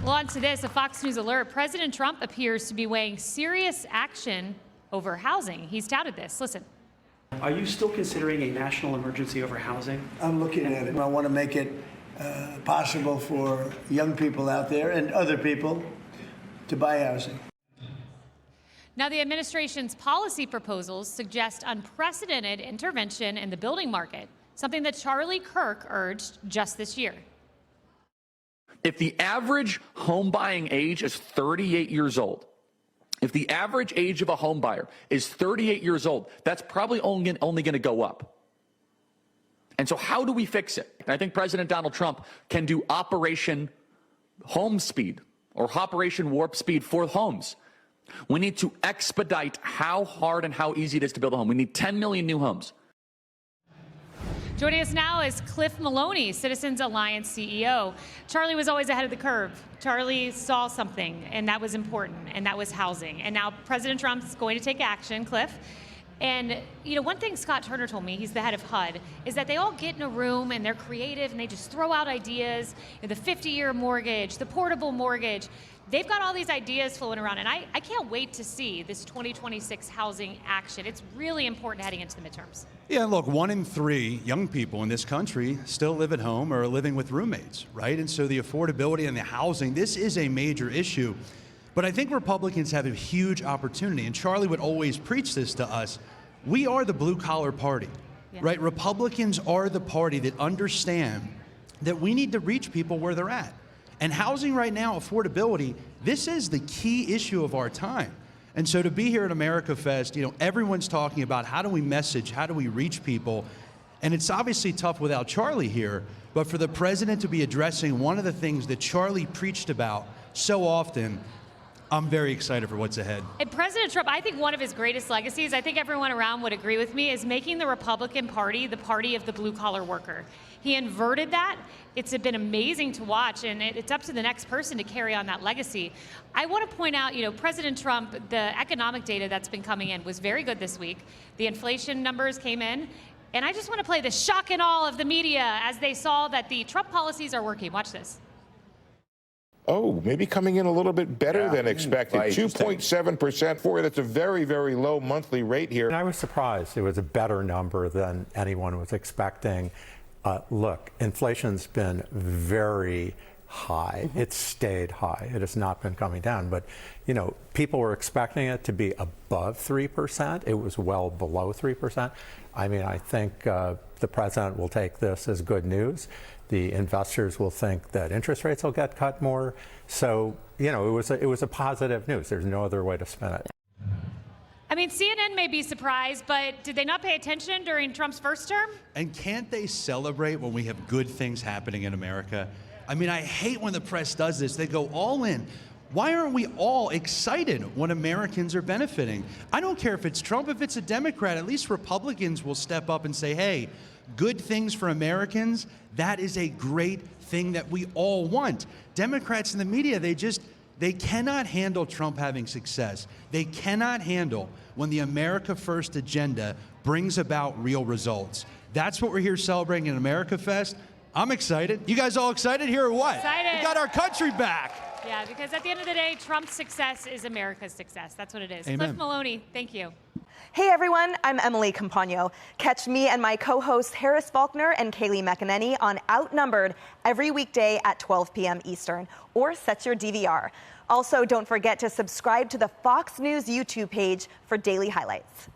Well, on to this, a Fox News alert. President Trump appears to be weighing serious action over housing. He's touted this. Listen. Are you still considering a national emergency over housing? I'm looking at it. I want to make it possible for young people out there and other people to buy housing. Now, the administration's policy proposals suggest unprecedented intervention in the building market, something that Charlie Kirk urged just this year. If the average home buying age is 38 years old, if the average age of a home buyer is 38 years old, that's probably only going to go up. And so how do we fix it? I think President Donald Trump can do Operation Home Speed or Operation Warp Speed for homes. We need to expedite how hard and how easy it is to build a home. We need 10 million new homes. Joining us now is Cliff Maloney, Citizens Alliance CEO. Charlie was always ahead of the curve. Charlie saw something, and that was important, and that was housing. And now President Trump's going to take action, Cliff. And, you know, one thing Scott Turner told me, he's the head of HUD, is that they all get in a room and they're creative and they just throw out ideas. You know, the 50-year mortgage, the portable mortgage. They've got all these ideas floating around, and I can't wait to see this 2026 housing action. It's really important heading into the midterms. Yeah, look, 1 in 3 young people in this country still live at home or are living with roommates, right? And so the affordability and the housing, this is a major issue. But I think Republicans have a huge opportunity, and Charlie would always preach this to us. We are the blue-collar party, right? Republicans are the party that understand that we need to reach people where they're at. And housing right now, affordability, this is the key issue of our time. And so to be here at America Fest, you know, everyone's talking about how do we message, how do we reach people? And it's obviously tough without Charlie here, but for the president to be addressing one of the things that Charlie preached about so often, I'm very excited for what's ahead. And President Trump, I think one of his greatest legacies, I think everyone around would agree with me, is making the Republican Party the party of the blue-collar worker. He inverted that. It's been amazing to watch, and it's up to the next person to carry on that legacy. I want to point out, you know, President Trump, the economic data that's been coming in was very good this week. The inflation numbers came in, and I just want to play the shock and awe of the media as they saw that the Trump policies are working. Watch this. Oh, maybe coming in a little bit better than expected. 2.7% for it. That's a very, very low monthly rate here. And I was surprised. It was a better number than anyone was expecting. Look, inflation's been very high. It's stayed high. It has not been coming down. But, you know, people were expecting it to be above 3%. It was well below 3%. I mean, I think the president will take this as good news. The investors will think that interest rates will get cut more. So, you know, it was a positive news. There's no other way to spin it. I mean, CNN may be surprised, but did they not pay attention during Trump's first term? And can't they celebrate when we have good things happening in America? I mean, I hate when the press does this. They go all in. Why aren't we all excited when Americans are benefiting? I don't care if it's Trump, if it's a Democrat, at least Republicans will step up and say, hey, good things for Americans, that is a great thing that we all want. Democrats in the media, they cannot handle Trump having success. They cannot handle when the America First agenda brings about real results. That's what we're here celebrating at America Fest. I'm excited. You guys all excited here or what? Excited. We got our country back. Yeah, because at the end of the day, Trump's success is America's success. That's what it is. Amen. Cliff Maloney, thank you. Hey everyone, I'm Emily Campagno. Catch me and my co-hosts Harris Faulkner and Kaylee McEnany on Outnumbered every weekday at 12 p.m. Eastern, or set your DVR. Also, don't forget to subscribe to the Fox News YouTube page for daily highlights.